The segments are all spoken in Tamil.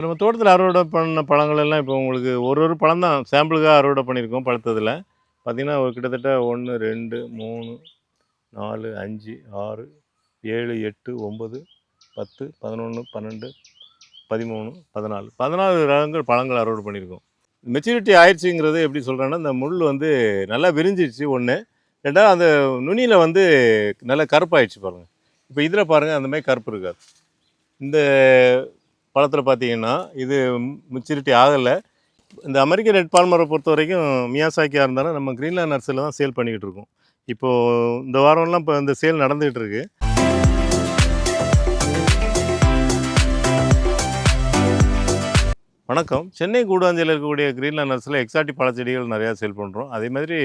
நம்ம தோட்டத்தில் அறுவடை பண்ண பழங்கள் எல்லாம் இப்போ உங்களுக்கு ஒரு பழம் தான் சாம்பிளுக்காக அறுவடை பண்ணியிருக்கோம் பழுத்ததில். பார்த்தீங்கன்னா ஒரு கிட்டத்தட்ட 1, 2, 3, 4, 5, 6, 7, 8, 9, 10, 11, 12, 13, 14, 14 ரகங்கள் பழங்கள் அறுவடை பண்ணியிருக்கோம். மெச்சூரிட்டி ஆயிடுச்சுங்கிறது எப்படி சொல்கிறேன்னா, இந்த முள் வந்து நல்லா விரிஞ்சிடுச்சு ஒன்று. 2வது அந்த நுனியில் வந்து நல்லா கருப்பாயிடுச்சு பாருங்கள். இப்போ இதில் பாருங்கள் அந்த மாதிரி கருப்பு இருக்காது. இந்த பழத்தில் பார்த்தீங்கன்னா இது மெச்சூரிட்டி ஆகலை. இந்த அமெரிக்கன் ரெட் பால்மரை பொறுத்த வரைக்கும் மியாசாக்கியாக இருந்தாலும் நம்ம கிரீன்லேண்ட் நர்சரியில் தான் சேல் பண்ணிக்கிட்டு இருக்கோம். இப்போது இந்த வாரம்லாம் இப்போ இந்த சேல் நடந்துகிட்டு இருக்கு. வணக்கம். சென்னை கூடாஞ்சேரியில் இருக்கக்கூடிய கிரீன்லேண்ட் நர்சரியில் எக்ஸாட்டிக் பழச்செடிகள் நிறையா சேல் பண்ணுறோம். அதே மாதிரி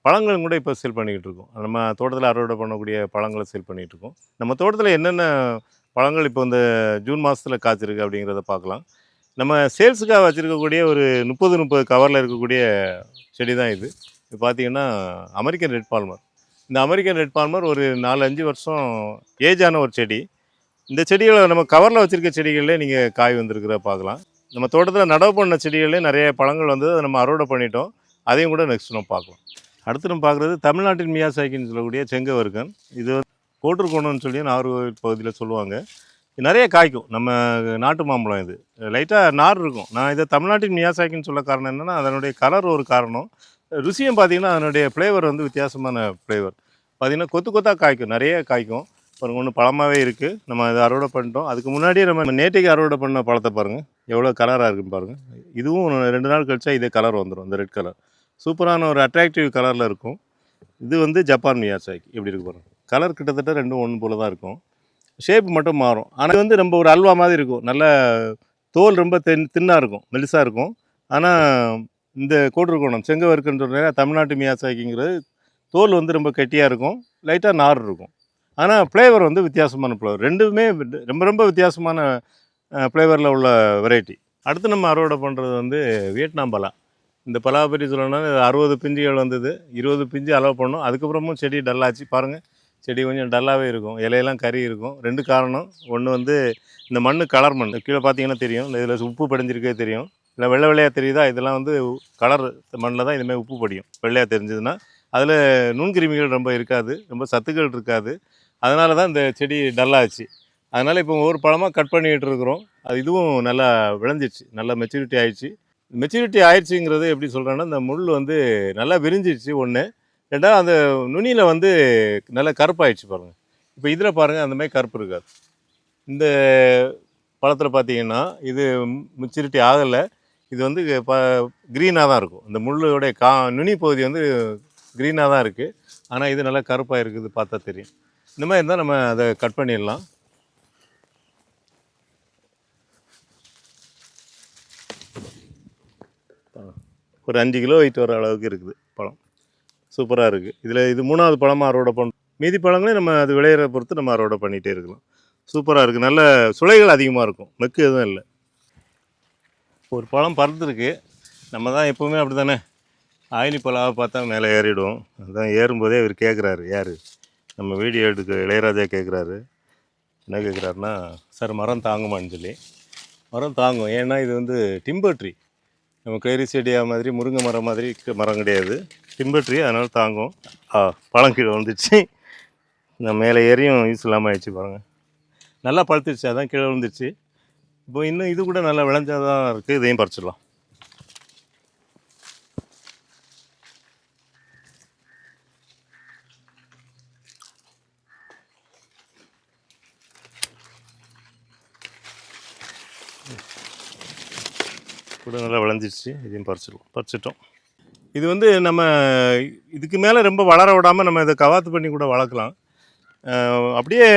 பழங்களும் கூட இப்போ சேல் பண்ணிக்கிட்டு இருக்கோம். நம்ம தோட்டத்தில் அறுவடை பண்ணக்கூடிய பழங்களை சேல் பண்ணிகிட்டு இருக்கோம். நம்ம தோட்டத்தில் என்னென்ன பழங்கள் இப்போ இந்த ஜூன் மாதத்தில் காய்ச்சிருக்கு அப்படிங்கிறத பார்க்கலாம். நம்ம சேல்ஸுக்காக வச்சுருக்கக்கூடிய ஒரு 30 கவரில் இருக்கக்கூடிய செடி தான் இது. இப்போ பார்த்தீங்கன்னா அமெரிக்கன் ரெட் பால்மர். இந்த அமெரிக்கன் ரெட் பால்மர் ஒரு 4-5 வருஷம் ஏஜான ஒரு செடி. இந்த செடிகளை நம்ம கவரில் வச்சுருக்க செடிகளிலே நீங்கள் காய் வந்திருக்கிறத பார்க்கலாம். நம்ம தோட்டத்தில் நடவு பண்ண செடிகளே நிறைய பழங்கள் வந்து அதை நம்ம அறுவடை பண்ணிட்டோம். அதையும் கூட நெக்ஸ்ட் நம்ம பார்க்கலாம். அடுத்து நம்ம பார்க்குறது தமிழ்நாட்டின் மியாசாக்கின்னு சொல்லக்கூடிய செங்கவர்க்கன். இது கோட்டூர்கோணம்னு சொல்லி நாகர்கோவில் பகுதியில் சொல்லுவாங்க. நிறைய காய்க்கும். நம்ம நாட்டு மாம்பழம் இது. லைட்டாக நார் இருக்கும். நான் இதை தமிழ்நாட்டின் மியாசாக்கின்னு சொல்ல காரணம் என்னென்னா அதனுடைய கலர் ஒரு காரணம். ருசியும் பார்த்திங்கன்னா அதனுடைய ஃப்ளேவர் வந்து வித்தியாசமான ஃப்ளேவர். பார்த்திங்கன்னா கொத்து கொத்தாக காய்க்கும், நிறைய காய்க்கும். பாருங்கள், ஒன்று பழமாகவே இருக்குது. நம்ம இதை அறுவடை பண்ணிட்டோம். அதுக்கு முன்னாடியே நம்ம நேற்றைக்கு அறுவடை பண்ண பழத்தை பாருங்கள் எவ்வளோ கலராக இருக்குன்னு பாருங்கள். இதுவும் 2 நாள் கழிச்சா இதே கலர் வந்துடும். இந்த ரெட் கலர் சூப்பரான ஒரு அட்ராக்டிவ் கலரில் இருக்கும். இது வந்து ஜப்பான் மியாசாக்கி. எப்படி இருக்கு பாருங்கள். கலர் கிட்டத்தட்ட ரெண்டும் ஒன்று போல் தான் இருக்கும். ஷேப் மட்டும் மாறும். ஆனால் வந்து ரொம்ப ஒரு அல்வா மாதிரி இருக்கும். நல்ல தோல் ரொம்ப தின்னாக இருக்கும், மெலிசாக இருக்கும். ஆனால் இந்த கோட்டூர்கோணம் செங்கவர்க்கன்னு சொல்கிற தமிழ்நாட்டு மியாசாக்கிங்கிறது தோல் வந்து ரொம்ப கெட்டியாக இருக்கும், லைட்டாக நார் இருக்கும். ஆனால் ஃப்ளேவர் வந்து வித்தியாசமான ஃப்ளேவர். ரெண்டுமே ரொம்ப வித்தியாசமான ஃப்ளேவரில் உள்ள வெரைட்டி. அடுத்து நம்ம அறுவடை பண்ணுறது வந்து வியட்நாம் பலா. இந்த பலா பற்றி சொல்லணும்னா 60 பிஞ்சுகள் வந்தது, 20 பிஞ்சு அளவு பண்ணோம். அதுக்கப்புறமும் செடி டல்லாச்சு. பாருங்கள், செடி கொஞ்சம் டல்லாகவே இருக்கும், இலையெல்லாம் கறி இருக்கும். 2 காரணம். ஒன்று வந்து இந்த மண் கலர் மண் கீழே பார்த்தீங்கன்னா தெரியும். இதில் உப்பு படிஞ்சிருக்கே தெரியும். இல்லை வெள்ளை வெள்ளையாக தெரியுதா, இதெல்லாம் வந்து கலர் மண்ணில் தான் இதுமாதிரி உப்பு படியும். வெள்ளையாக தெரிஞ்சதுன்னா அதில் நுண்கிருமிகள் ரொம்ப இருக்காது, ரொம்ப சத்துக்கள் இருக்காது. அதனால தான் இந்த செடி டல்லாச்சு. அதனால் இப்போ ஒவ்வொரு பழமாக கட் பண்ணிகிட்டு இருக்கிறோம். அது இதுவும் நல்லா விளைஞ்சிடுச்சு, நல்லா மெச்சூரிட்டி ஆயிடுச்சு. மெச்சூரிட்டி ஆயிடுச்சுங்கிறது எப்படி சொல்கிறேன்னா, இந்த முள் வந்து நல்லா விரிஞ்சிடுச்சு ஒன்று. 2வது அந்த நுனியில் வந்து நல்லா கருப்பாயிடுச்சு பாருங்கள். இப்போ இதில் பாருங்கள் அந்த மாதிரி கருப்பு இருக்காது. இந்த பழத்தில் பார்த்தீங்கன்னா இது மெச்சூரிட்டி ஆகலை. இது வந்து க்ரீனாக தான் இருக்கும். இந்த முள்ளோடைய நுனி பகுதி வந்து க்ரீனாக தான் இருக்குது. ஆனால் இது நல்லா கருப்பாக இருக்குது, பார்த்தா தெரியும். இந்த மாதிரி இருந்தால் நம்ம அதை கட் பண்ணிடலாம். ஒரு 5 கிலோ வெயிட் வர அளவுக்கு இருக்குது பழம். சூப்பராக இருக்குது. இதில் இது 3வது பழமாக அறுவடை பண்ணுறோம். மீதி பழங்களையும் நம்ம அது விளையிற பொறுத்து நம்ம அறுவடை பண்ணிகிட்டே இருக்கலாம். சூப்பராக இருக்குது. நல்ல சுளைகள் அதிகமாக இருக்கும், மெக்கு எதுவும் இல்லை. ஒரு பழம் பறந்துருக்கு. நம்ம தான் எப்போவுமே அப்படி தானே, ஆயினி பழாவை பார்த்தா மேலே ஏறிடுவோம். அதுதான் ஏறும்போதே இவர் கேட்குறாரு, யார் நம்ம வீடியோ எடுக்க இளையராஜா கேட்குறாரு. என்ன கேட்குறாருன்னா, சார் மரம் தாங்குமான்னு சொல்லி. மரம் தாங்கும். ஏன்னா இது வந்து டிம்பர் ட்ரீ. நம்ம கைரி செடியா மாதிரி முருங்கை மரம் மாதிரி மரம் கிடையாது, டிம்பர் ட்ரீ. அதனால் தாங்கும். பழம் கீழே வந்துடுச்சு. நான் மேலே ஏறியும் யூஸ் இல்லாமல் ஆயிடுச்சு பாருங்கள். நல்லா பழுத்துருச்சு, அதான் கீழே விழுந்துருச்சு. இப்போ இன்னும் இது கூட நல்லா விளைஞ்சாதான் இருக்குது. இதையும் பறிச்சிடலாம். கூட நல்லா விளைஞ்சிடுச்சு, இதையும் பறிச்சிட்டோம். இது வந்து நம்ம இதுக்கு மேலே ரொம்ப வளர விடாமல் நம்ம இதை கவாத்து பண்ணி கூட வளர்க்கலாம். அப்படியே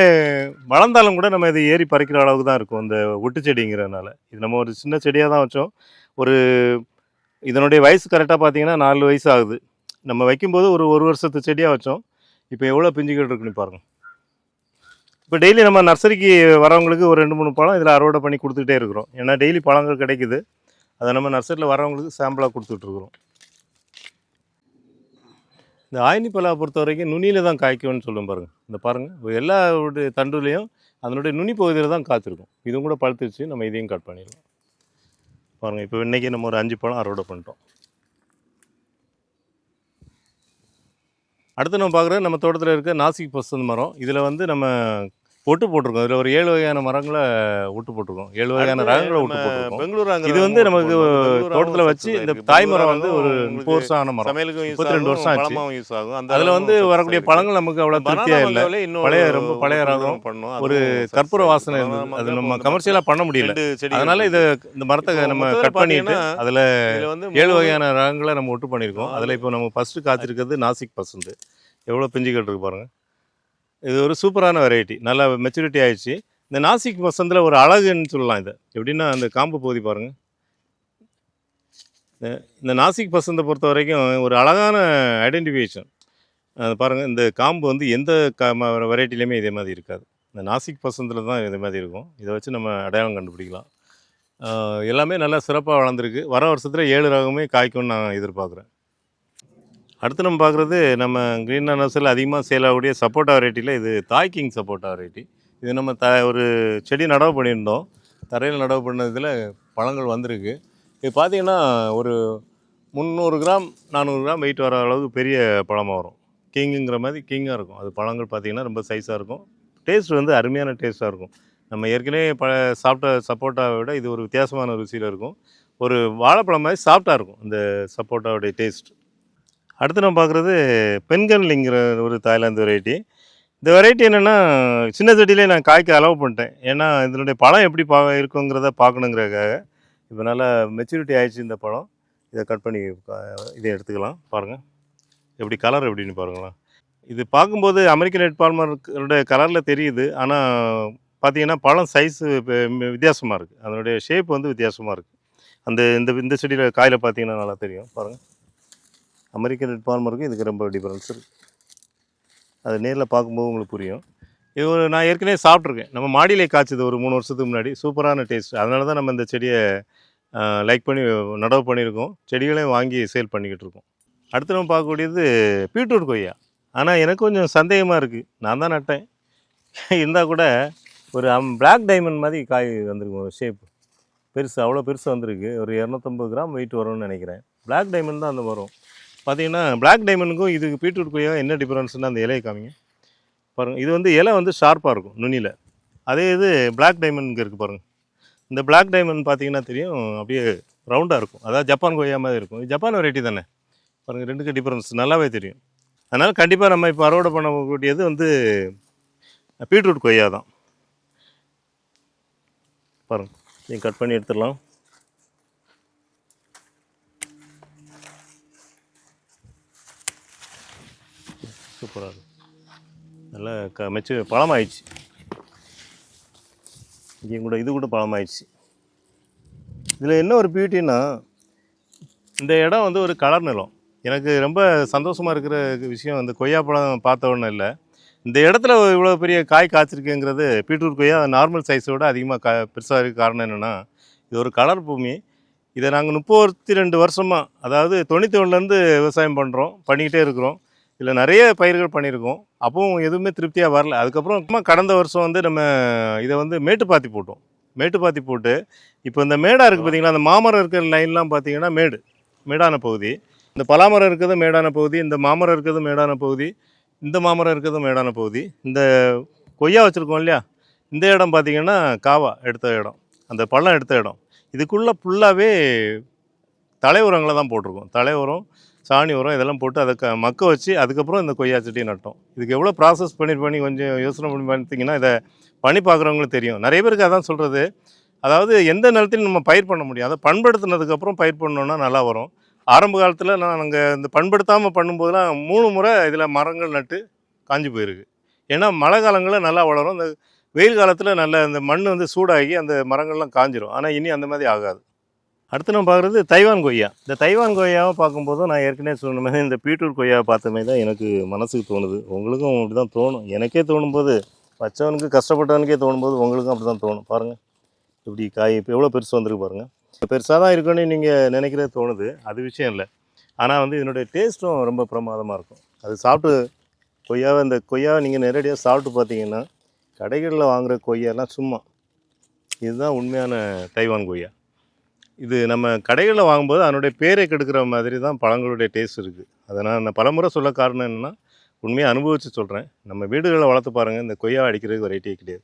வளர்ந்தாலும் கூட நம்ம இதை ஏறி பறிக்கிற அளவுக்கு தான் இருக்கும் இந்த ஒட்டு செடிங்கிறதுனால. இது நம்ம ஒரு சின்ன செடியாக தான் வச்சோம். ஒரு இதனுடைய வயசு கரெக்டாக பார்த்தீங்கன்னா 4 வயசு ஆகுது. நம்ம வைக்கும்போது ஒரு வருஷத்து செடியாக வச்சோம். இப்போ எவ்வளோ பிஞ்சுகள் இருக்குன்னு பாருங்கள். இப்போ டெய்லி நம்ம நர்சரிக்கு வரவங்களுக்கு ஒரு 2-3 பழம் இதில் அறுவடை பண்ணி கொடுத்துக்கிட்டே இருக்கிறோம். ஏன்னா டெய்லி பழங்கள் கிடைக்குது. அதை நம்ம நர்சரியில் வரவங்களுக்கு சாம்பிளாக கொடுத்துட்ருக்குறோம். இந்த ஆயினி பலாவை பொறுத்த வரைக்கும் நுனியில் தான் காய்க்கும்னு சொல்லும் பாருங்கள். இந்த பாருங்கள், எல்லா தண்டுலேயும் அதனுடைய நுனி பகுதியில் தான் காய்ச்சிருக்கும். இதுவும் கூட பழுத்துருச்சு. நம்ம இதையும் கட் பண்ணிடலாம். பாருங்கள். இப்போ இன்றைக்கி நம்ம ஒரு 5 பழம் அறுவடை பண்ணிட்டோம். அடுத்து நம்ம பார்க்குறது நம்ம தோட்டத்தில் இருக்க நாசிக் பசந்த் மரம். இதில் வந்து நம்ம ஒட்டு போட்டிருக்கோம். இதில் ஒரு 7 வகையான மரங்களை ஒட்டு போட்டிருக்கோம். 7 வகையான ரகங்களை ஒட்டு போட்டிருக்கோம். பெங்களூர் இது வந்து நமக்கு தோட்டத்தில் வச்சு இந்த தாய் மரம் வந்து ஒரு 30 வருஷம் ஆன மரம், சமையலுக்கும் 32 வருஷம் ஆச்சு. யூஸ் ஆகும். அதில் வந்து வரக்கூடிய பழங்கள் நமக்கு அவ்வளோ திருப்தியாக இல்லை. ரொம்ப பழைய ரகம், ஒரு கற்பூர வாசனை இருந்தது. அது நம்ம கமர்ஷியலாக பண்ண முடியல. அதனால இந்த மரத்தை நம்ம கட் பண்ணிட்டு அதில் 7 வகையான ரகங்களை நம்ம ஒட்டு பண்ணியிருக்கோம். அதில் இப்போ நம்ம ஃபஸ்ட்டு காய்ச்சிருக்கிறது நாசிக் பசந்து. எவ்வளோ பிஞ்சுகள் இருக்குது பாருங்கள். இது ஒரு சூப்பரான வெரைட்டி, நல்லா மெச்சூரிட்டி ஆயிடுச்சு. இந்த நாசிக் பசந்தில் ஒரு அழகுன்னு சொல்லலாம். இதை எப்படின்னா அந்த காம்பு பகுதி பாருங்கள். இந்த நாசிக் பசந்தை பொறுத்த வரைக்கும் ஒரு அழகான ஐடென்டிஃபிகேஷன். அது பாருங்கள், இந்த காம்பு வந்து எந்த வெரைட்டிலையுமே இதே மாதிரி இருக்காது. இந்த நாசிக் பசந்தில் தான் இதே மாதிரி இருக்கும். இதை வச்சு நம்ம அடையாளம் கண்டுபிடிக்கலாம். எல்லாமே நல்லா சிறப்பாக வளர்ந்துருக்கு. வர வருஷத்தில் 7 ரகமே காய்க்கும்னு நான் எதிர்பார்க்குறேன். அடுத்து நம்ம பார்க்குறது நம்ம க்ரீன் நர்சரியில் அதிகமாக சேல் ஆகக்கூடிய சப்போட்டா வெரைட்டியில் இது தாய் கிங் சப்போட்டா வெரைட்டி. இது நம்ம ஒரு செடி நடவு பண்ணியிருந்தோம். தரையில் நடவு பண்ணதில் பழங்கள் வந்திருக்கு. இது பார்த்திங்கன்னா ஒரு 300 கிராம் 400 கிராம் வெயிட் வர அளவுக்கு பெரிய பழமாக வரும். கிங்குங்கிற மாதிரி கிங்காக இருக்கும். அது பழங்கள் பார்த்திங்கன்னா ரொம்ப சைஸாக இருக்கும். டேஸ்ட் வந்து அருமையான டேஸ்ட்டாக இருக்கும். நம்ம ஏற்கனவே சாப்பிட்ட சப்போட்டாவை விட இது ஒரு வித்தியாசமான ருசியில் இருக்கும். ஒரு வாழைப்பழம் மாதிரி சாஃப்டாக இருக்கும் இந்த சப்போட்டாவுடைய டேஸ்ட். அடுத்து நம்ம பார்க்குறது பென்கன்லிங்கிற ஒரு தாய்லாந்து வெரைட்டி. இந்த வெரைட்டி என்னென்னா சின்ன செடியிலே நான் காய்க்க அலோவ் பண்ணிட்டேன். ஏன்னா இதனுடைய பழம் எப்படி இருக்குங்கிறத பார்க்கணுங்கிறதுக்காக. இப்போ நல்லா மெச்சூரிட்டி ஆகிடுச்சு இந்த பழம். இதை கட் பண்ணி இதை எடுத்துக்கலாம். பாருங்கள் எப்படி கலர் எப்படின்னு பாருங்களேன். இது பார்க்கும்போது அமெரிக்கன் ரெட் பால்மருடைய கலரில் தெரியுது. ஆனால் பார்த்தீங்கன்னா பழம் சைஸு வித்தியாசமாக இருக்குது. அதனுடைய ஷேப் வந்து வித்தியாசமாக இருக்குது. இந்த செடியில் காயில் பார்த்தீங்கன்னா நல்லா தெரியும். பாருங்கள், அமெரிக்கன் ரெட் பால்மருக்கு இதுக்கு ரொம்ப டிஃப்ரென்ஸ் இருக்குது. அது நேரில் பார்க்கும்போது உங்களுக்கு புரியும். இது நான் ஏற்கனவே சாப்பிட்ருக்கேன். நம்ம மாடியிலே காய்ச்சது ஒரு 3 வருஷத்துக்கு முன்னாடி. சூப்பரான டேஸ்ட். அதனால தான் நம்ம இந்த செடியை லைக் பண்ணி நடவு பண்ணியிருக்கோம். செடிகளையும் வாங்கி சேல் பண்ணிக்கிட்டு இருக்கோம். அடுத்து நம்ம பார்க்கக்கூடியது பீட்ரூட் கொய்யா. ஆனால் எனக்கு கொஞ்சம் சந்தேகமாக இருக்குது. நான் தான் நட்டேன். இருந்தால் கூட ஒரு பிளாக் டைமண்ட் மாதிரி காய் வந்திருக்கும். ஒரு ஷேப் பெருசு, அவ்வளோ பெருசு வந்திருக்கு. ஒரு 250 கிராம் வெயிட் வரும்னு நினைக்கிறேன். பிளாக் டைமண்ட் தான் அந்த வரும். பார்த்தீங்கன்னா பிளாக் டைமண்டுக்கும் இதுக்கு பீட்ரூட் கொய்யா என்ன டிஃப்ரென்ஸ்னால் அந்த இலையை காமிங்க பாருங்கள். இது வந்து இலை வந்து ஷார்ப்பாக இருக்கும் நுனியில். அதே இது பிளாக் டைமண்ட் இருக்குது பாருங்கள். இந்த பிளாக் டைமண்ட் பார்த்தீங்கன்னா தெரியும், அப்படியே ரவுண்டாக இருக்கும். அதாவது ஜப்பான் கொய்யா மாதிரி இருக்கும். இது ஜப்பான் வெரைட்டி தானே. பாருங்கள், ரெண்டுக்கு டிஃப்ரென்ஸ் நல்லாவே தெரியும். அதனால் கண்டிப்பாக நம்ம இப்போ அறுவடை பண்ணக்கூடியது வந்து பீட்ரூட் கொய்யா தான். பாருங்கள், நீங்கள் கட் பண்ணி எடுத்துடலாம். சூப்பராக இருக்கும். நல்லா பழமாயிடுச்சு. இங்கேயும் கூட இது கூட பழமாயிடுச்சு. இதில் என்ன ஒரு பியூட்டின்னா, இந்த இடம் வந்து ஒரு கலர் நிலம். எனக்கு ரொம்ப சந்தோஷமாக இருக்கிற விஷயம் இந்த கொய்யா பழம் பார்த்த ஒன்றும் இல்லை. இந்த இடத்துல இவ்வளோ பெரிய காய் காய்ச்சிருக்குங்கிறது பீட்ரூட் கொய்யா நார்மல் சைஸோடு அதிகமாக பெருசாக இருக்க காரணம் என்னென்னா, இது ஒரு கலர் பூமி. இதை நாங்கள் 32 வருஷமாக, அதாவது 91லேருந்து விவசாயம் பண்ணிக்கிட்டே இருக்கிறோம். இதில் நிறைய பயிர்கள் பண்ணியிருக்கோம். அப்பவும் எதுவுமே திருப்தியாக வரல. அதுக்கப்புறம் கடந்த வருஷம் வந்து நம்ம இதை வந்து மேட்டுப்பாத்தி போட்டு இப்போ இந்த மேடாக இருக்குது பார்த்தீங்களா, அந்த மாமரம் இருக்கிற லைன்லாம் பார்த்தீங்கன்னா மேடான பகுதி. இந்த பலாமரம் இருக்கிறது மேடான பகுதி, இந்த மாமரம் இருக்கிறது மேடான பகுதி, இந்த மாமரம் இருக்கிறது மேடான பகுதி. இந்த கொய்யா வச்சுருக்கோம் இல்லையா, இந்த இடம் பார்த்திங்கன்னா காவா எடுத்த இடம், அந்த பழம் எடுத்த இடம். இதுக்குள்ளே ஃபுல்லாகவே தலை உரங்களை தான் போட்டிருக்கோம். தலை உரம், சாணி உரம் இதெல்லாம் போட்டு அதை மக்க வச்சு அதுக்கப்புறம் இந்த கொய்யா செடியை நட்டோம். இதுக்கு எவ்வளோ ப்ராசஸ் பண்ணி கொஞ்சம் யோசனை பண்ணி பார்த்தீங்கன்னா இதை பண்ணி பார்க்குறவங்களுக்கு தெரியும். நிறைய பேருக்கு அதான் சொல்கிறது, அதாவது எந்த நிலத்தையும் நம்ம பயிர் பண்ண முடியும். அதை பண்படுத்தினதுக்கப்புறம் பயிர் பண்ணோன்னா நல்லா வரும். ஆரம்ப காலத்தில் நாங்கள் இந்த பண்படுத்தாமல் பண்ணும்போதெல்லாம் 3 முறை இதில் மரங்கள் நட்டு காஞ்சி போயிருக்கு. ஏன்னா மழை காலங்களில் நல்லா வளரும், இந்த வெயில் காலத்தில் நல்ல இந்த மண் வந்து சூடாகி அந்த மரங்கள்லாம் காஞ்சிரும். ஆனால் இனி அந்த மாதிரி ஆகாது. அடுத்து நம்ம பார்க்குறது தைவான் கொய்யா. இந்த தைவான் கொய்யாவை பார்க்கும்போது நான் ஏற்கனவே சொன்ன மாதிரி இந்த பீட்ரூட் கொய்யாவை பார்த்த மாதிரி தான் எனக்கு மனசுக்கு தோணுது. உங்களுக்கும் அப்படி தான் தோணும். எனக்கே தோணும்போது, வச்சவனுக்கு கஷ்டப்பட்டவனுக்கே தோணும்போது உங்களுக்கும் அப்படி தான் தோணும். பாருங்கள் இப்படி காய் இப்போ எவ்வளோ பெருசு வந்துருக்கு பாருங்கள். பெருசாக தான் இருக்குன்னு நீங்கள் நினைக்கிறதே தோணுது, அது விஷயம் இல்லை. ஆனால் வந்து இதனுடைய டேஸ்ட்டும் ரொம்ப பிரமாதமாக இருக்கும். அது சாப்பிட்டு இந்த கொய்யாவை நீங்கள் நேரடியாக சாப்பிட்டு பார்த்தீங்கன்னா, கடைகளில் வாங்குகிற கொய்யாலாம் சும்மா. இதுதான் உண்மையான தைவான் கொய்யா. இது நம்ம கடைகளில் வாங்கும்போது அதனுடைய பேரை கெடுக்கிற மாதிரி தான் பழங்களுடைய டேஸ்ட் இருக்குது. அதை நான் பலமுறை சொல்ல காரணம் என்னென்னா, உண்மையாக அனுபவித்து சொல்கிறேன். நம்ம வீடுகளில் வளர்த்து பாருங்கள், இந்த கொய்யா அடிக்கிறதுக்கு வெரைட்டியே கிடையாது.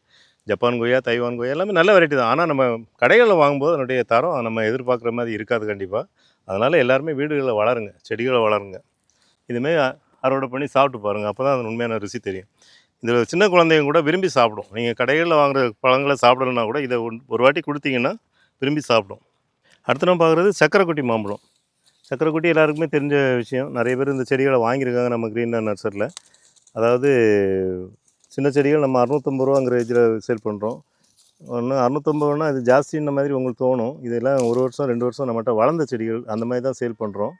ஜப்பான் கொய்யா, தைவான் கொய்யா எல்லாமே நல்ல வெரைட்டி தான். ஆனால் நம்ம கடைகளில் வாங்கும்போது அதனுடைய தரம் நம்ம எதிர்பார்க்குற மாதிரி இருக்காது கண்டிப்பாக. அதனால் எல்லாருமே வீடுகளில் வளருங்க, செடிகளை வளருங்க. இதுமாரி அறுவடை பண்ணி சாப்பிட்டு பாருங்கள், அப்போ தான் அது உண்மையான ருசி தெரியும். இதில் சின்ன குழந்தைங்க கூட விரும்பி சாப்பிடும். நீங்கள் கடைகளில் வாங்குகிற பழங்களை சாப்பிடலன்னா கூட இதை ஒரு வாட்டி கொடுத்தீங்கன்னா விரும்பி சாப்பிடும். அடுத்து நம்ம பார்க்குறது சக்கரைக்குட்டி மாம்பழம். சக்கரைக்குட்டி எல்லாருக்குமே தெரிஞ்ச விஷயம். நிறைய பேர் இந்த செடிகளை வாங்கியிருக்காங்க நம்ம கிரீன்லேண்ட் நர்சரியில். அதாவது சின்ன செடிகள் நம்ம 650 ரூபாங்கிற இதில் சேல் பண்ணுறோம். ஒன்று 650 இது ஜாஸ்தின்ற மாதிரி உங்களுக்கு தோணும். இதெல்லாம் 1 வருஷம் 2 வருஷம் நம்மகிட்ட வளர்ந்த செடிகள் அந்த மாதிரி தான் சேல் பண்ணுறோம்.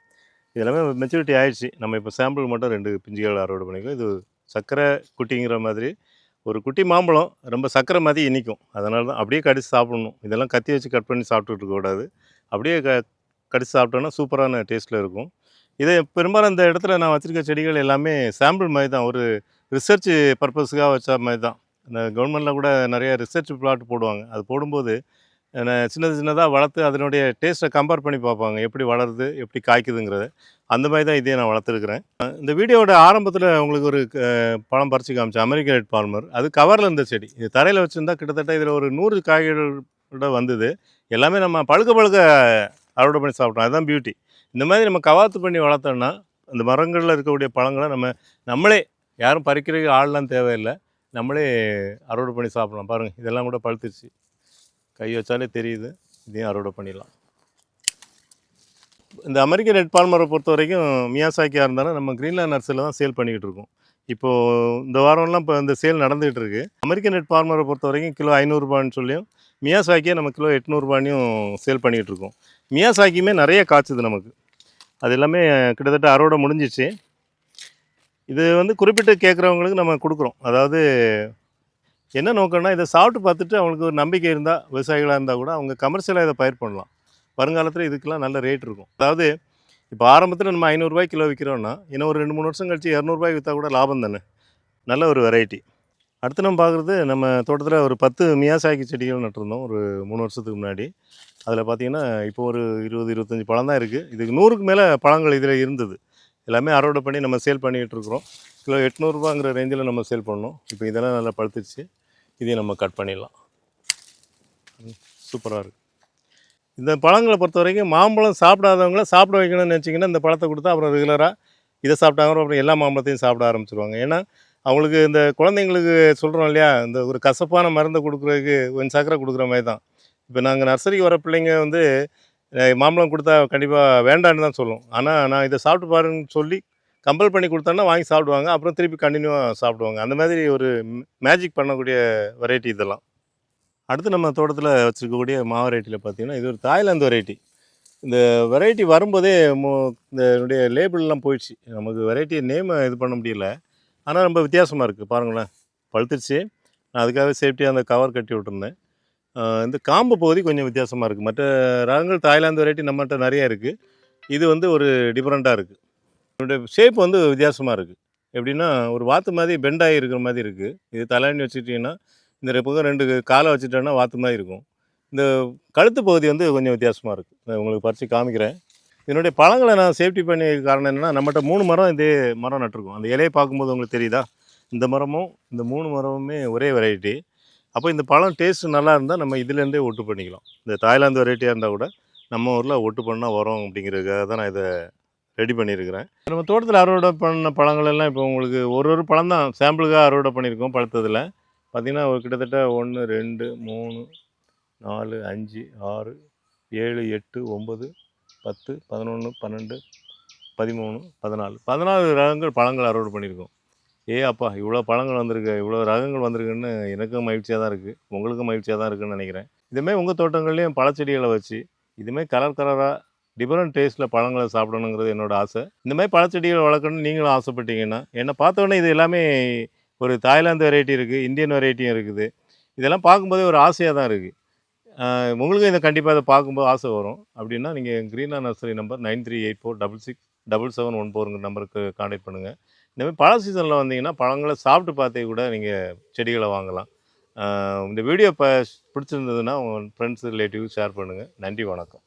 இதெல்லாமே மெச்சூரிட்டி ஆகிடுச்சு. நம்ம இப்போ சாம்பிள் மட்டும் 2 பிஞ்சுகள் அறுவடை பண்ணிக்கோம். இது சக்கரை குட்டிங்கிற மாதிரி ஒரு குட்டி மாம்பழம் ரொம்ப சக்கரை மாதிரி இனிக்கும். அதனால தான் அப்படியே கடிச்சு சாப்பிட்ணும். இதெல்லாம் கத்தி வச்சு கட் பண்ணி சாப்பிட்டுட்டு இருக்கக்கூடாது. அப்படியே கடிச்சு சாப்பிட்டோன்னா சூப்பரான டேஸ்ட்டில் இருக்கும். இதை பெரும்பாலும் இந்த இடத்துல நான் வச்சுருக்க செடிகள் எல்லாமே சாம்பிள் மாதிரி தான், ஒரு ரிசர்ச் பர்பஸுக்காக வச்ச மாதிரி தான். இந்த கவர்மெண்ட்டில் கூட நிறைய ரிசர்ச் பிளாட் போடுவாங்க. அது போடும்போது சின்னதாக வளர்த்து அதனுடைய டேஸ்ட்டை கம்பேர் பண்ணி பார்ப்பாங்க, எப்படி வளருது எப்படி காய்க்குதுங்கிறத. அந்த மாதிரி தான் இதே நான் வளர்த்துருக்குறேன். இந்த வீடியோட ஆரம்பத்தில் உங்களுக்கு ஒரு பழம் பறித்து காமிச்சேன், அமெரிக்கன் ரெட் பால்மர். அது கவரில் இருந்த செடி. இது தரையில் வச்சுருந்தா கிட்டத்தட்ட இதில் ஒரு 100 காய்களோட வந்தது. எல்லாமே நம்ம பழுக்க அறுவடை பண்ணி சாப்பிட்டோம். அதுதான் பியூட்டி. இந்த மாதிரி நம்ம கவாத்து பண்ணி வளர்த்தோம்னா அந்த மரங்களில் இருக்கக்கூடிய பழங்களை நம்மளே யாரும் பறிக்கிறதுக்கு ஆள்லாம் தேவையில்லை, நம்மளே அறுவடை பண்ணி சாப்பிடலாம். பாருங்கள், இதெல்லாம் கூட பழுத்துருச்சு, கை வச்சாலே தெரியுது. இதையும் அறுவடை பண்ணிடலாம். இந்த அமெரிக்கன் ரெட் பால்மரை பொறுத்த வரைக்கும் மியாசாக்கியாக இருந்தாலும் நம்ம கிரீன்லேண்ட் நர்சரியில் தான் சேல் பண்ணிக்கிட்டு இருக்கோம். இப்போது இந்த வாரம்லாம் இப்போ இந்த சேல் நடந்துகிட்டு இருக்குது. அமெரிக்கன் ரெட் பால்மரை பொறுத்த வரைக்கும் கிலோ 500 ரூபான்னு சொல்லியும், மியாசாக்கியை நம்ம கிலோ 800 ரூபாயும் சேல் பண்ணிக்கிட்டு இருக்கோம். மியாசாக்கியுமே நிறைய காய்ச்சுது நமக்கு. அது எல்லாமே கிட்டத்தட்ட அறுவடை முடிஞ்சிச்சு. இது குறிப்பிட்டு கேட்குறவங்களுக்கு நம்ம கொடுக்குறோம். அதாவது என்ன நோக்கம்னா, இதை சாப்பிட்டு பார்த்துட்டு அவங்களுக்கு ஒரு நம்பிக்கை இருந்தால், விவசாயிகளாக இருந்தால் கூட அவங்க கமர்ஷியலாக இதை பயிர் பண்ணலாம். வருங்காலத்தில் இதுக்கெல்லாம் நல்ல ரேட் இருக்கும். அதாவது இப்போ ஆரம்பத்தில் நம்ம 500 ரூபாய்க்கு கிலோ விற்கிறோன்னா, இன்னும் ஒரு 2-3 வருஷம் கழிச்சு 200 ரூபாய்க்கு விற்றா கூட லாபம் தானே. நல்ல ஒரு வெரைட்டி. அடுத்து நம்ம பார்க்குறது, நம்ம தோட்டத்தில் ஒரு 10 மியாசாக்கி செடிகள் நட்டிருந்தோம் ஒரு 3 வருஷத்துக்கு முன்னாடி. அதில் பார்த்திங்கன்னா இப்போ ஒரு 20-25 பழம் தான் இருக்குது. இதுக்கு 100க்கு மேலே பழங்கள் இதில் இருந்தது. எல்லாமே அறுவடை பண்ணி நம்ம சேல் பண்ணிக்கிட்டு இருக்கிறோம். கிலோ 800 ரூபாங்கிற ரேஞ்சில் நம்ம சேல் பண்ணோம். இப்போ இதெல்லாம் நல்லா பழுத்துச்சு. இதையும் நம்ம கட் பண்ணிடலாம். சூப்பராக இருக்குது. இந்த பழங்களை பொறுத்த வரைக்கும் மாம்பழம் சாப்பிடாதவங்கள சாப்பிட வைக்கணும்னு நினச்சிங்கன்னா இந்த பழத்தை கொடுத்தா அப்புறம் ரெகுலராக இதை சாப்பிட்டாங்க அப்புறம் எல்லா மாம்பழத்தையும் சாப்பிட ஆரம்பிச்சிருவாங்க. ஏன்னா அவங்களுக்கு இந்த குழந்தைங்களுக்கு சொல்கிறோம் இல்லையா, இந்த ஒரு கசப்பான மருந்தை கொடுக்குறதுக்கு கொஞ்சம் சக்கரை கொடுக்குற மாதிரி தான். இப்போ நாங்கள் நர்சரிக்கு வர பிள்ளைங்க மாம்பழம் கொடுத்தா கண்டிப்பாக வேண்டான்னு தான் சொல்லும். ஆனால் நான் இதை சாப்பிட்டு பாருன்னு சொல்லி கம்பல் பண்ணி கொடுத்தோன்னா வாங்கி சாப்பிடுவாங்க. அப்புறம் திருப்பி கண்டினியூவாக சாப்பிடுவாங்க. அந்த மாதிரி ஒரு மேஜிக் பண்ணக்கூடிய வெரைட்டி இதெல்லாம். அடுத்து நம்ம தோட்டத்தில் வச்சுருக்கக்கூடிய வெரைட்டியில் பார்த்திங்கன்னா, இது ஒரு தாய்லாந்து வெரைட்டி. இந்த வெரைட்டி வரும்போதே இதனுடைய லேபிள்லாம் போயிடுச்சு. நமக்கு வெரைட்டி நேமை இது பண்ண முடியல. ஆனால் ரொம்ப வித்தியாசமாக இருக்குது. பாருங்களேன், பழுத்துருச்சு. நான் அதுக்காக சேஃப்டியாக அந்த கவர் கட்டி விட்டுருந்தேன். இந்த காம்பு பகுதி கொஞ்சம் வித்தியாசமாக இருக்குது. மற்ற ரகங்கள் தாய்லாந்து வெரைட்டி நம்மகிட்ட நிறையா இருக்குது. இது ஒரு டிஃப்ரெண்ட்டாக இருக்குது. இதனுடைய ஷேப் வித்தியாசமாக இருக்குது. எப்படின்னா ஒரு வாத்து மாதிரி பெண்டாகி இருக்கிற மாதிரி இருக்குது. இது தலையணி வச்சுக்கிட்டிங்கன்னா, இந்த பக்கம் 2 காலை வச்சுட்டோன்னா வாத்து மாதிரி இருக்கும். இந்த கழுத்து பகுதி கொஞ்சம் வித்தியாசமாக இருக்குது. நான் உங்களுக்கு பறித்து காமிக்கிறேன். இதனுடைய பழங்களை நான் சேஃப்டி பண்ணி காரணம் என்னென்னா, நம்மகிட்ட 3 மரம் இதே மரம் நட்டிருக்கோம். அந்த இலையை பார்க்கும்போது உங்களுக்கு தெரியுதா, இந்த மரமும் இந்த 3 மரமுமே ஒரே வெரைட்டி. அப்போ இந்த பழம் டேஸ்ட்டு நல்லா இருந்தால் நம்ம இதுலேருந்தே ஒட்டு பண்ணிக்கலாம். இந்த தாய்லாந்து வெரைட்டியாக இருந்தால் கூட நம்ம ஊரில் ஒட்டு பண்ணால் வரும் அப்படிங்கிறதுக்காக தான் நான் இதை ரெடி பண்ணியிருக்கிறேன். நம்ம தோட்டத்தில் அறுவடை பண்ண பழங்கள் எல்லாம் இப்போ உங்களுக்கு ஒரு பழம் தான் சாம்பிளுக்காக அறுவடை பண்ணியிருக்கோம். பழுத்ததில் பார்த்திங்கன்னா ஒரு கிட்டத்தட்ட 1 2 3 4 5 6 7 8 9 10 11 12 13 14 ரகங்கள் பழங்கள் அறுவடை பண்ணியிருக்கோம். அப்பா இவ்வளோ பழங்கள் வந்திருக்கு, இவ்வளோ ரகங்கள் வந்திருக்குன்னு எனக்கும் மகிழ்ச்சியாக தான் இருக்குது, உங்களுக்கும் மகிழ்ச்சியாக தான் இருக்குதுன்னு நினைக்கிறேன். இதுமாதிரி உங்கள் தோட்டங்கள்லேயும் பழச்செடிகளை வச்சு இதுமாதிரி கலராக டிஃப்ரெண்ட் டேஸ்ட்டில் பழங்களை சாப்பிடணுங்கிறது என்னோடய ஆசை. இந்தமாதிரி பழச்செடிகளை வளர்க்கணும்னு நீங்களும் ஆசைப்பட்டீங்கன்னா, என்னை பார்த்தோன்னே இது எல்லாமே ஒரு தாய்லாந்து வெரைட்டி இருக்குது, இந்தியன் வெரைட்டியும் இருக்குது. இதெல்லாம் பார்க்கும்போதே ஒரு ஆசையாக தான் இருக்குது. உங்களுக்கும் இதை கண்டிப்பாக இதை பார்க்கும்போது ஆசை வரும். அப்படின்னா நீங்கள் கிரீன்லேண்ட் நர்சரி நம்பர் 9384667714ங்கிற நம்பருக்கு கான்டாக்ட் பண்ணுங்கள். இந்தமாதிரி பழ சீசனில் வந்தீங்கன்னா பழங்களை சாப்பிட்டு பார்த்தே கூட நீங்கள் செடிகளை வாங்கலாம். இந்த வீடியோ பிடிச்சிருந்ததுன்னா உங்கள் ஃப்ரெண்ட்ஸ் ரிலேட்டிவ் ஷேர் பண்ணுங்கள். நன்றி, வணக்கம்.